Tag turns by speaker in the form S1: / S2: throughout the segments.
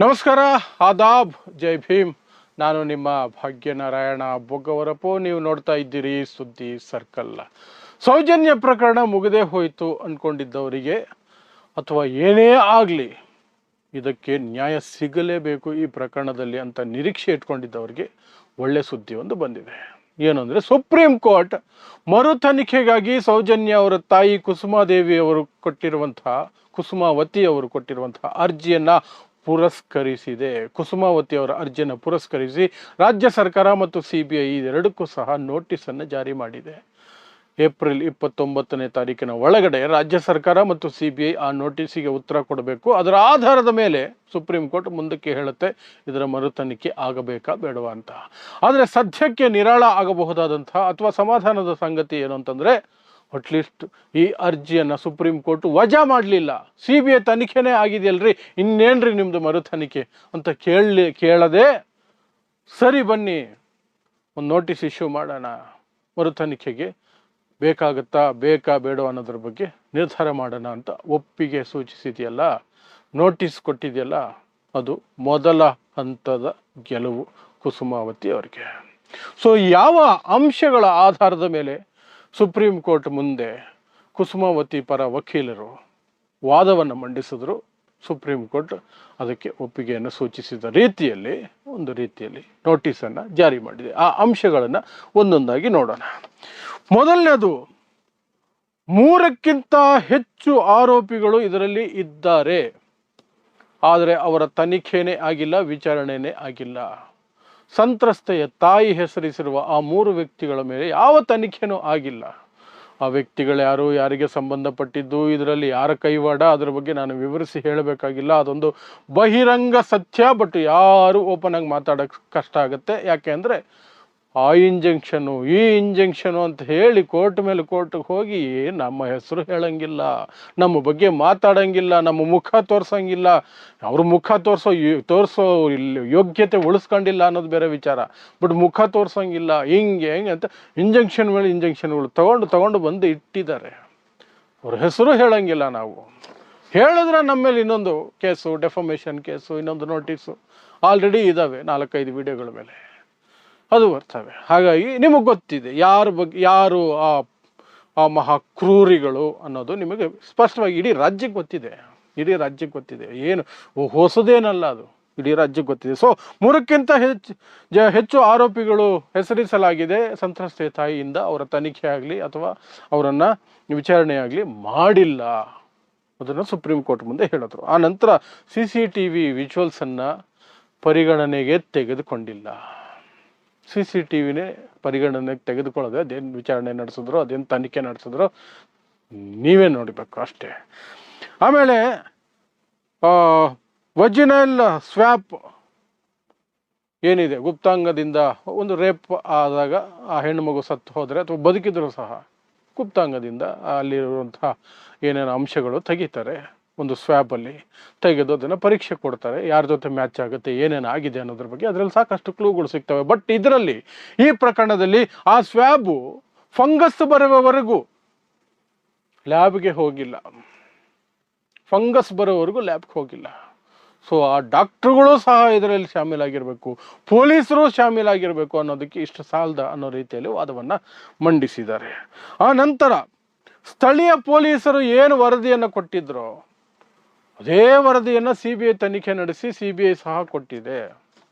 S1: ನಮಸ್ಕಾರ, ಆದಾಬ್, ಜೈ ಭೀಮ್. ನಾನು ನಿಮ್ಮ ಭಾಗ್ಯನಾರಾಯಣ ಬೊಗ್ಗವರಪು. ನೀವು ನೋಡ್ತಾ ಇದ್ದೀರಿ ಸುದ್ದಿ ಸರ್ಕಲ್. ಸೌಜನ್ಯ ಪ್ರಕರಣ ಮುಗದೇ ಹೋಯಿತು ಅಂದ್ಕೊಂಡಿದ್ದವರಿಗೆ ಅಥವಾ ಏನೇ ಆಗಲಿ ಇದಕ್ಕೆ ನ್ಯಾಯ ಸಿಗಲೇಬೇಕು ಈ ಪ್ರಕರಣದಲ್ಲಿ ಅಂತ ನಿರೀಕ್ಷೆ ಇಟ್ಕೊಂಡಿದ್ದವರಿಗೆ ಒಳ್ಳೆ ಸುದ್ದಿ ಒಂದು ಬಂದಿದೆ. ಏನು ಅಂದರೆ, ಸುಪ್ರೀಂ ಕೋರ್ಟ್ ಮರು ತನಿಖೆಗಾಗಿ ಸೌಜನ್ಯ ಅವರ ತಾಯಿ ಕುಸುಮಾದೇವಿ ಅವರು ಕೊಟ್ಟಿರುವಂತಹ ಕುಸುಮಾವತಿ ಅವರು ಕೊಟ್ಟಿರುವಂತಹ ಅರ್ಜಿಯನ್ನು ಪುರಸ್ಕರಿಸಿದೆ. ಕುಸುಮಾವತಿ ಅವರ ಅರ್ಜಿಯನ್ನು ಪುರಸ್ಕರಿಸಿ ರಾಜ್ಯ ಸರ್ಕಾರ ಮತ್ತು CBI ಇದೆರಡಕ್ಕೂ ಸಹ ನೋಟಿಸನ್ನು ಜಾರಿ ಮಾಡಿದೆ. ಏಪ್ರಿಲ್ 29ನೇ ತಾರೀಕಿನ ಒಳಗಡೆ ರಾಜ್ಯ ಸರ್ಕಾರ ಮತ್ತು CBI ಆ ನೋಟಿಸಿಗೆ ಉತ್ತರ ಕೊಡಬೇಕು. ಅದರ ಆಧಾರದ ಮೇಲೆ ಸುಪ್ರೀಂ ಕೋರ್ಟ್ ಮುಂದಕ್ಕೆ ಹೇಳುತ್ತೆ ಇದರ ಮರು ತನಿಖೆ ಆಗಬೇಕಾ ಬೇಡವಾ ಅಂತ. ಆದರೆ ಸದ್ಯಕ್ಕೆ ನಿರಾಳ ಆಗಬಹುದಾದಂತಹ ಅಥವಾ ಸಮಾಧಾನದ ಸಂಗತಿ ಏನು ಅಂತಂದರೆ, ಅಟ್ಲೀಸ್ಟ್ ಈ ಅರ್ಜಿಯನ್ನು ಸುಪ್ರೀಂ ಕೋರ್ಟ್ ವಜಾ ಮಾಡಲಿಲ್ಲ. CBI ತನಿಖೆನೇ ಆಗಿದೆಯಲ್ರಿ, ಇನ್ನೇನ್ರಿ ನಿಮ್ಮದು ಮರು ತನಿಖೆ ಅಂತ ಕೇಳದೆ, ಸರಿ ಬನ್ನಿ ಒಂದು ನೋಟಿಸ್ ಇಶ್ಯೂ ಮಾಡೋಣ, ಮರು ತನಿಖೆಗೆ ಬೇಕಾ ಬೇಡ ಅನ್ನೋದ್ರ ಬಗ್ಗೆ ನಿರ್ಧಾರ ಮಾಡೋಣ ಅಂತ ಒಪ್ಪಿಗೆ ಸೂಚಿಸಿದೆಯಲ್ಲ, ನೋಟಿಸ್ ಕೊಟ್ಟಿದೆಯಲ್ಲ, ಅದು ಮೊದಲ ಹಂತದ ಗೆಲುವು ಕುಸುಮಾವತಿ ಅವರಿಗೆ. ಸೊ ಯಾವ ಅಂಶಗಳ ಆಧಾರದ ಮೇಲೆ ಸುಪ್ರೀಂ ಕೋರ್ಟ್ ಮುಂದೆ ಕುಸುಮಾವತಿ ಪರ ವಕೀಲರು ವಾದವನ್ನು ಮಂಡಿಸಿದ್ರು, ಸುಪ್ರೀಂ ಕೋರ್ಟ್ ಅದಕ್ಕೆ ಒಪ್ಪಿಗೆಯನ್ನು ಸೂಚಿಸಿದ ರೀತಿಯಲ್ಲಿ ಒಂದು ರೀತಿಯಲ್ಲಿ ನೋಟಿಸನ್ನು ಜಾರಿ ಮಾಡಿದೆ. ಆ ಅಂಶಗಳನ್ನು ಒಂದೊಂದಾಗಿ ನೋಡೋಣ. ಮೊದಲನೇದು, 3ಕ್ಕಿಂತ ಹೆಚ್ಚು ಆರೋಪಿಗಳು ಇದರಲ್ಲಿ ಇದ್ದಾರೆ, ಆದರೆ ಅವರ ತನಿಖೆನೇ ಆಗಿಲ್ಲ, ವಿಚಾರಣೆನೇ ಆಗಿಲ್ಲ. ಸಂತ್ರಸ್ತೆಯ ತಾಯಿ ಹೆಸರಿಸಿರುವ ಆ 3 ವ್ಯಕ್ತಿಗಳ ಮೇಲೆ ಯಾವ ತನಿಖೆನೂ ಆಗಿಲ್ಲ. ಆ ವ್ಯಕ್ತಿಗಳು ಯಾರು, ಯಾರಿಗೆ ಸಂಬಂಧಪಟ್ಟಿದ್ದು, ಇದರಲ್ಲಿ ಯಾರ ಕೈವಾಡ, ಅದರ ಬಗ್ಗೆ ನಾನು ವಿವರಿಸಿ ಹೇಳಬೇಕಾಗಿಲ್ಲ. ಅದೊಂದು ಬಹಿರಂಗ ಸತ್ಯ. ಬಟ್ ಯಾರು ಓಪನ್ ಆಗಿ ಮಾತಾಡೋಕ್ಕೆ ಕಷ್ಟ ಆಗುತ್ತೆ. ಯಾಕೆ ಅಂದರೆ ಆ ಇಂಜೆಕ್ಷನು ಈ ಇಂಜೆಕ್ಷನು ಅಂತ ಹೇಳಿ ಕೋರ್ಟ್ ಮೇಲೆ ಕೋರ್ಟ್ಗೆ ಹೋಗಿ ನಮ್ಮ ಹೆಸರು ಹೇಳಂಗಿಲ್ಲ, ನಮ್ಮ ಬಗ್ಗೆ ಮಾತಾಡಂಗಿಲ್ಲ, ನಮ್ಮ ಮುಖ ತೋರ್ಸಂಗಿಲ್ಲ. ಅವ್ರ ಮುಖ ತೋರಿಸೋ ಯೋಗ್ಯತೆ ಉಳಿಸ್ಕೊಂಡಿಲ್ಲ ಅನ್ನೋದು ಬೇರೆ ವಿಚಾರ. ಬಟ್ ಮುಖ ತೋರ್ಸಂಗಿಲ್ಲ, ಹಿಂಗೆ ಅಂತ ಇಂಜೆಕ್ಷನ್ ಮೇಲೆ ಇಂಜೆಕ್ಷನ್ಗಳು ತಗೊಂಡು ಬಂದು ಇಟ್ಟಿದ್ದಾರೆ. ಅವ್ರ ಹೆಸರು ಹೇಳಂಗಿಲ್ಲ. ನಾವು ಹೇಳಿದ್ರೆ ನಮ್ಮ ಮೇಲೆ ಇನ್ನೊಂದು ಕೇಸು, ಡೆಫಮೇಷನ್ ಕೇಸು, ಇನ್ನೊಂದು ನೋಟಿಸು ಆಲ್ರೆಡಿ ಇದ್ದಾವೆ 4-5 ವಿಡಿಯೋಗಳ ಮೇಲೆ, ಅದು ಬರ್ತವೆ. ಹಾಗಾಗಿ ನಿಮಗೆ ಗೊತ್ತಿದೆ ಯಾರು ಆ ಮಹಾ ಕ್ರೂರಿಗಳು ಅನ್ನೋದು ನಿಮಗೆ ಸ್ಪಷ್ಟವಾಗಿ ಇಡೀ ರಾಜ್ಯಕ್ಕೆ ಗೊತ್ತಿದೆ. ಏನು ಹೊಸದೇನಲ್ಲ, ಅದು ಇಡೀ ರಾಜ್ಯಕ್ಕೆ ಗೊತ್ತಿದೆ. ಸೊ 3ಕ್ಕಿಂತ ಹೆಚ್ಚು ಆರೋಪಿಗಳು ಹೆಸರಿಸಲಾಗಿದೆ. ಸಂತ್ರಸ್ತೆಯ ತಾಯಿಯಿಂದ ಅವರ ತನಿಖೆ ಆಗಲಿ ಅಥವಾ ಅವರನ್ನು ವಿಚಾರಣೆ ಆಗಲಿ ಮಾಡಿಲ್ಲ, ಅದನ್ನು ಸುಪ್ರೀಂ ಕೋರ್ಟ್ ಮುಂದೆ ಹೇಳಿದ್ರು. ಆ ನಂತರ CCTV ವಿಜುವಲ್ಸನ್ನು ಪರಿಗಣನೆಗೆ ತೆಗೆದುಕೊಂಡಿಲ್ಲ. CCTVನೇ ಪರಿಗಣನೆಗೆ ತೆಗೆದುಕೊಳ್ಳೋದು. ಅದೇನು ವಿಚಾರಣೆ ನಡೆಸಿದ್ರು, ಅದೇನು ತನಿಖೆ ನಡೆಸಿದ್ರು ನೀವೇ ನೋಡಬೇಕು ಅಷ್ಟೇ. ಆಮೇಲೆ ವಜಿನಲ್ ಸ್ವ್ಯಾಪ್ ಏನಿದೆ, ಗುಪ್ತಾಂಗದಿಂದ ಒಂದು ರೇಪ್ ಆದಾಗ ಆ ಹೆಣ್ಣು ಮಗು ಸತ್ತು ಹೋದರೆ ಅಥವಾ ಬದುಕಿದ್ರು ಸಹ ಗುಪ್ತಾಂಗದಿಂದ ಅಲ್ಲಿರುವಂತಹ ಏನೇನು ಅಂಶಗಳು ತೆಗಿತಾರೆ, ಒಂದು ಸ್ವ್ಯಾಬಲ್ಲಿ ತೆಗೆದು ಅದನ್ನು ಪರೀಕ್ಷೆ ಕೊಡ್ತಾರೆ, ಯಾರ ಜೊತೆ ಮ್ಯಾಚ್ ಆಗುತ್ತೆ, ಏನೇನು ಆಗಿದೆ ಅನ್ನೋದ್ರ ಬಗ್ಗೆ ಅದರಲ್ಲಿ ಸಾಕಷ್ಟು ಕ್ಲೂಗಳು ಸಿಗ್ತವೆ. ಬಟ್ ಇದರಲ್ಲಿ ಈ ಪ್ರಕರಣದಲ್ಲಿ ಆ ಸ್ವ್ಯಾಬು ಫಂಗಸ್ ಬರುವವರೆಗೂ ಲ್ಯಾಬ್ಗೆ ಹೋಗಿಲ್ಲ. ಸೊ ಆ ಡಾಕ್ಟ್ರುಗಳು ಸಹ ಇದರಲ್ಲಿ ಶಾಮೀಲಾಗಿರಬೇಕು, ಪೊಲೀಸರು ಶಾಮೀಲಾಗಿರಬೇಕು ಅನ್ನೋದಕ್ಕೆ ಇಷ್ಟು ಸಾಲದ ಅನ್ನೋ ರೀತಿಯಲ್ಲಿ ವಾದವನ್ನು ಮಂಡಿಸಿದ್ದಾರೆ. ಆ ನಂತರ ಸ್ಥಳೀಯ ಪೊಲೀಸರು ಏನು ವರದಿಯನ್ನು ಕೊಟ್ಟಿದ್ರು ಅದೇ ವರದಿಯನ್ನು CBI ತನಿಖೆ ನಡೆಸಿ CBI ಸಹ ಕೊಟ್ಟಿದೆ.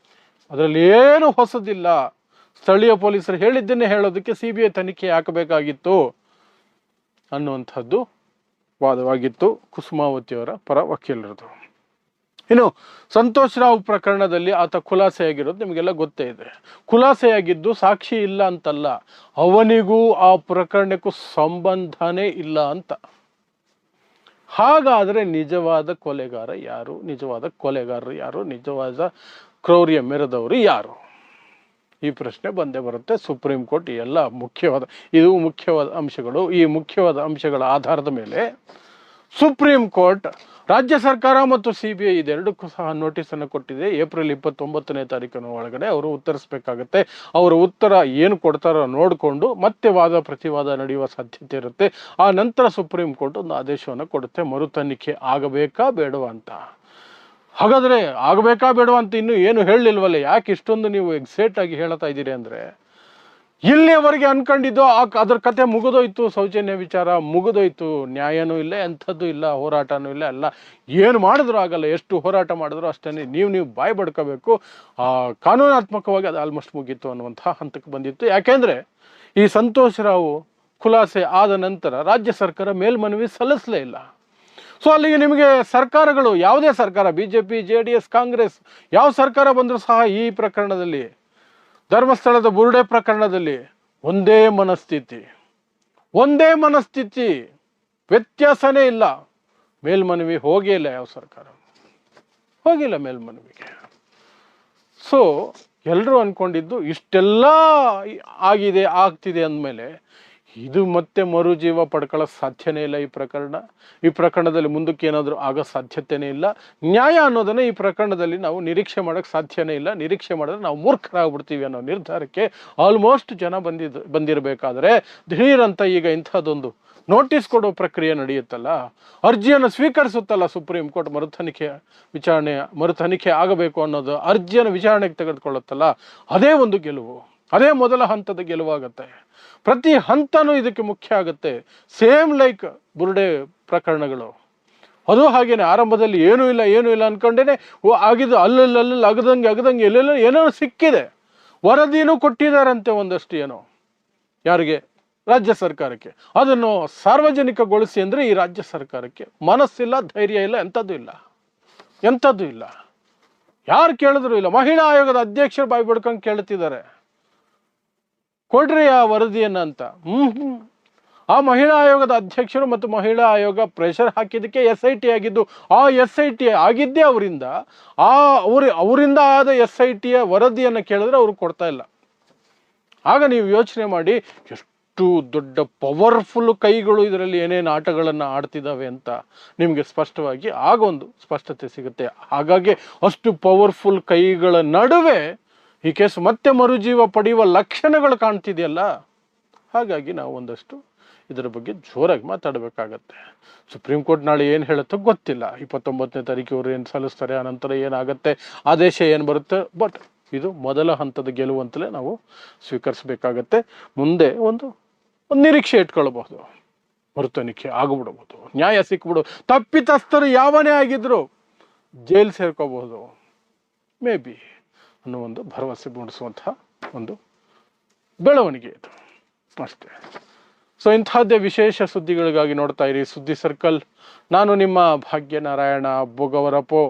S1: ಅದರಲ್ಲಿ ಏನು ಹೊಸದಿಲ್ಲ. ಸ್ಥಳೀಯ ಪೊಲೀಸರು ಹೇಳಿದ್ದನ್ನೇ ಹೇಳೋದಕ್ಕೆ CBI ತನಿಖೆ ಹಾಕಬೇಕಾಗಿತ್ತು ಅನ್ನುವಂಥದ್ದು ವಾದವಾಗಿತ್ತು ಕುಸುಮಾವತಿಯವರ ಪರ ವಕೀಲರದು. ಇನ್ನು ಸಂತೋಷ್ ರಾವ್ ಪ್ರಕರಣದಲ್ಲಿ ಆತ ಖುಲಾಸೆಯಾಗಿರೋದು ನಿಮಗೆಲ್ಲ ಗೊತ್ತೇ ಇದೆ. ಖುಲಾಸೆಯಾಗಿದ್ದು ಸಾಕ್ಷಿ ಇಲ್ಲ ಅಂತಲ್ಲ, ಅವನಿಗೂ ಆ ಪ್ರಕರಣಕ್ಕೂ ಸಂಬಂಧನೇ ಇಲ್ಲ ಅಂತ. ಹಾಗಾದರೆ ನಿಜವಾದ ಕೊಲೆಗಾರರು ಯಾರು, ನಿಜವಾದ ಕ್ರೌರ್ಯ ಮೆರೆದವರು ಯಾರು? ಈ ಪ್ರಶ್ನೆ ಬಂದೇ ಬರುತ್ತೆ. ಸುಪ್ರೀಂ ಕೋರ್ಟ್ ಎಲ್ಲ ಮುಖ್ಯವಾದ ಅಂಶಗಳು, ಈ ಮುಖ್ಯವಾದ ಅಂಶಗಳ ಆಧಾರದ ಮೇಲೆ ಸುಪ್ರೀಂ ಕೋರ್ಟ್ ರಾಜ್ಯ ಸರ್ಕಾರ ಮತ್ತು CBI ಇದೆರಡಕ್ಕೂ ಸಹ ನೋಟಿಸನ್ನು ಕೊಟ್ಟಿದೆ. ಏಪ್ರಿಲ್ 29ನೇ ತಾರೀಕಿನ ಒಳಗಡೆ ಅವರು ಉತ್ತರಿಸಬೇಕಾಗತ್ತೆ. ಅವರ ಉತ್ತರ ಏನು ಕೊಡ್ತಾರೋ ನೋಡಿಕೊಂಡು ಮತ್ತೆ ವಾದ ಪ್ರತಿವಾದ ನಡೆಯುವ ಸಾಧ್ಯತೆ ಇರುತ್ತೆ. ಆ ನಂತರ ಸುಪ್ರೀಂ ಕೋರ್ಟ್ ಒಂದು ಆದೇಶವನ್ನು ಕೊಡುತ್ತೆ, ಮರು ತನಿಖೆ ಆಗಬೇಕಾ ಬೇಡವಾ ಅಂತ. ಹಾಗಾದರೆ ಆಗಬೇಕಾ ಬೇಡವಾ ಅಂತ ಇನ್ನೂ ಏನು ಹೇಳಲಿಲ್ವಲ್ಲ, ಯಾಕೆ ಇಷ್ಟೊಂದು ನೀವು ಎಕ್ಸೈಟ್ ಆಗಿ ಹೇಳ್ತಾ ಇದ್ದೀರಿ ಅಂದರೆ, ಇಲ್ಲಿಯವರೆಗೆ ಅನ್ಕೊಂಡಿದ್ದು ಅದ್ರ ಕತೆ ಮುಗಿದೋಯ್ತು, ಸೌಜನ್ಯ ವಿಚಾರ ಮುಗಿದೋಯ್ತು, ನ್ಯಾಯನೂ ಇಲ್ಲ, ಎಂಥದ್ದು ಇಲ್ಲ, ಹೋರಾಟನೂ ಇಲ್ಲ, ಎಲ್ಲ ಏನು ಮಾಡಿದ್ರು ಆಗಲ್ಲ, ಎಷ್ಟು ಹೋರಾಟ ಮಾಡಿದ್ರು ಅಷ್ಟೇ, ನೀವು ಬಾಯಿ ಬಡ್ಕೋಬೇಕು, ಕಾನೂನಾತ್ಮಕವಾಗಿ ಅದು ಆಲ್ಮೋಸ್ಟ್ ಮುಗೀತು ಅನ್ನುವಂಥ ಹಂತಕ್ಕೆ ಬಂದಿತ್ತು. ಯಾಕೆಂದರೆ ಈ ಸಂತೋಷ್ ರಾವ್ ಖುಲಾಸೆ ಆದ ನಂತರ ರಾಜ್ಯ ಸರ್ಕಾರ ಮೇಲ್ಮನವಿ ಸಲ್ಲಿಸಲೇ ಇಲ್ಲ. ಸೊ ಅಲ್ಲಿಗೆ ನಿಮಗೆ ಸರ್ಕಾರಗಳು, ಯಾವುದೇ ಸರ್ಕಾರ, BJP, JDS, ಕಾಂಗ್ರೆಸ್, ಯಾವ ಸರ್ಕಾರ ಬಂದರೂ ಸಹ ಈ ಪ್ರಕರಣದಲ್ಲಿ, ಧರ್ಮಸ್ಥಳದ ಬುರುಡೆ ಪ್ರಕರಣದಲ್ಲಿ ಒಂದೇ ಮನಸ್ಥಿತಿ, ವ್ಯತ್ಯಾಸನೇ ಇಲ್ಲ. ಮೇಲ್ಮನವಿ ಹೋಗೇ ಇಲ್ಲ, ಯಾವ ಸರ್ಕಾರ ಹೋಗಿಲ್ಲ ಮೇಲ್ಮನವಿಗೆ. ಸೊ ಎಲ್ಲರೂ ಅಂದ್ಕೊಂಡಿದ್ದು ಇಷ್ಟೆಲ್ಲ ಆಗ್ತಿದೆ ಅಂದಮೇಲೆ ಇದು ಮತ್ತೆ ಮರುಜೀವ ಪಡ್ಕೊಳ್ಳೋಕೆ ಸಾಧ್ಯನೇ ಇಲ್ಲ. ಈ ಪ್ರಕರಣದಲ್ಲಿ ಮುಂದಕ್ಕೆ ಏನಾದರೂ ಆಗೋ ಸಾಧ್ಯತೆಯೇ ಇಲ್ಲ. ನ್ಯಾಯ ಅನ್ನೋದನ್ನು ಈ ಪ್ರಕರಣದಲ್ಲಿ ನಾವು ನಿರೀಕ್ಷೆ ಮಾಡೋಕ್ಕೆ ಸಾಧ್ಯನೇ ಇಲ್ಲ. ನಿರೀಕ್ಷೆ ಮಾಡಿದ್ರೆ ನಾವು ಮೂರ್ಖರಾಗ್ಬಿಡ್ತೀವಿ ಅನ್ನೋ ನಿರ್ಧಾರಕ್ಕೆ ಆಲ್ಮೋಸ್ಟ್ ಜನ ಬಂದಿರಬೇಕಾದ್ರೆ ದಿಢೀರಂತ ಈಗ ಇಂಥದ್ದೊಂದು ನೋಟಿಸ್ ಕೊಡೋ ಪ್ರಕ್ರಿಯೆ ನಡೆಯುತ್ತಲ್ಲ, ಅರ್ಜಿಯನ್ನು ಸ್ವೀಕರಿಸುತ್ತಲ್ಲ ಸುಪ್ರೀಂ ಕೋರ್ಟ್, ಮರುತನಿಖೆ ಆಗಬೇಕು ಅನ್ನೋದು ಅರ್ಜಿಯನ್ನು ವಿಚಾರಣೆಗೆ ತೆಗೆದುಕೊಳ್ಳುತ್ತಲ್ಲ, ಅದೇ ಒಂದು ಗೆಲುವು, ಅದೇ ಮೊದಲ ಹಂತದ ಗೆಲುವಾಗತ್ತೆ. ಪ್ರತಿ ಹಂತನೂ ಇದಕ್ಕೆ ಮುಖ್ಯ ಆಗುತ್ತೆ. ಸೇಮ್ ಲೈಕ್ ಬುರುಡೆ ಪ್ರಕರಣಗಳು, ಅದು ಹಾಗೇನೆ. ಆರಂಭದಲ್ಲಿ ಏನೂ ಇಲ್ಲ ಅನ್ಕೊಂಡೇನೆ ಆಗಿದ್ದು ಅಲ್ಲಲ್ಲಿ ಆಗದಂಗೆ ಎಲ್ಲೆಲ್ಲ ಏನೋ ಸಿಕ್ಕಿದೆ. ವರದಿನೂ ಕೊಟ್ಟಿದ್ದಾರಂತೆ ಒಂದಷ್ಟು, ಏನೋ ಯಾರಿಗೆ, ರಾಜ್ಯ ಸರ್ಕಾರಕ್ಕೆ. ಅದನ್ನು ಸಾರ್ವಜನಿಕಗೊಳಿಸಿ ಅಂದರೆ ಈ ರಾಜ್ಯ ಸರ್ಕಾರಕ್ಕೆ ಮನಸ್ಸಿಲ್ಲ, ಧೈರ್ಯ ಇಲ್ಲ, ಎಂಥದ್ದು ಇಲ್ಲ. ಯಾರು ಕೇಳಿದ್ರು ಇಲ್ಲ. ಮಹಿಳಾ ಆಯೋಗದ ಅಧ್ಯಕ್ಷರು ಬಾಯಿ ಬಿಡ್ಕೊಂಡು ಕೇಳ್ತಿದ್ದಾರೆ, ಕೊಡ್ರಿ ಆ ವರದಿಯನ್ನು ಅಂತ. ಆ ಮಹಿಳಾ ಆಯೋಗದ ಅಧ್ಯಕ್ಷರು ಮತ್ತು ಮಹಿಳಾ ಆಯೋಗ ಪ್ರೆಷರ್ ಹಾಕಿದ್ದಕ್ಕೆ SIT ಆಗಿದ್ದು. ಆ SIT ಆಗಿದ್ದೇ ಅವರಿಂದ. ಅವರಿಂದ ಆದ SITಯ ವರದಿಯನ್ನು ಕೇಳಿದ್ರೆ ಅವ್ರು ಕೊಡ್ತಾ ಇಲ್ಲ. ಆಗ ನೀವು ಯೋಚನೆ ಮಾಡಿ, ಎಷ್ಟು ದೊಡ್ಡ ಪವರ್ಫುಲ್ ಕೈಗಳು ಇದರಲ್ಲಿ ಏನೇನು ಆಟಗಳನ್ನು ಆಡ್ತಿದ್ದಾವೆ ಅಂತ ನಿಮಗೆ ಸ್ಪಷ್ಟವಾಗಿ ಆಗೊಂದು ಸ್ಪಷ್ಟತೆ ಸಿಗುತ್ತೆ. ಹಾಗಾಗಿ ಅಷ್ಟು ಪವರ್ಫುಲ್ ಕೈಗಳ ನಡುವೆ ಈ ಕೇಸು ಮತ್ತೆ ಮರುಜೀವ ಪಡೆಯುವ ಲಕ್ಷಣಗಳು ಕಾಣ್ತಿದೆಯಲ್ಲ. ಹಾಗಾಗಿ ನಾವು ಒಂದಷ್ಟು ಇದರ ಬಗ್ಗೆ ಜೋರಾಗಿ ಮಾತಾಡಬೇಕಾಗತ್ತೆ. ಸುಪ್ರೀಂ ಕೋರ್ಟ್ ನಾಳೆ ಏನು ಹೇಳುತ್ತೋ ಗೊತ್ತಿಲ್ಲ. 29ನೇ ತಾರೀಕು ಇವರು ಏನು ಸಲ್ಲಿಸ್ತಾರೆ, ಆನಂತರ ಏನಾಗುತ್ತೆ, ಆದೇಶ ಏನು ಬರುತ್ತೆ. ಬಟ್ ಇದು ಮೊದಲ ಹಂತದ ಗೆಲುವು ಅಂತಲೇ ನಾವು ಸ್ವೀಕರಿಸಬೇಕಾಗತ್ತೆ. ಮುಂದೆ ಒಂದು ನಿರೀಕ್ಷೆ ಇಟ್ಕೊಳ್ಬಹುದು, ಮರುತನಿಖೆ ಆಗ್ಬಿಡ್ಬೋದು, ನ್ಯಾಯ ಸಿಕ್ಬಿಡು, ತಪ್ಪಿತಸ್ಥರು ಯಾವನೇ ಆಗಿದ್ರು ಜೈಲು ಸೇರ್ಕೋಬಹುದು ಮೇ ಬಿ ಅನ್ನೋ ಒಂದು ಭರವಸೆ ಮೂಡಿಸುವಂತಹ ಒಂದು ಬೆಳವಣಿಗೆ ಇದು ಅಷ್ಟೇ. ಸೊ ಇಂತಹದ್ದೇ ವಿಶೇಷ ಸುದ್ದಿಗಳಿಗಾಗಿ ನೋಡ್ತಾ ಇರಿ ಸುದ್ದಿ ಸರ್ಕಲ್. ನಾನು ನಿಮ್ಮ ಭಾಗ್ಯನಾರಾಯಣ ಬೊಗವರಪೋ.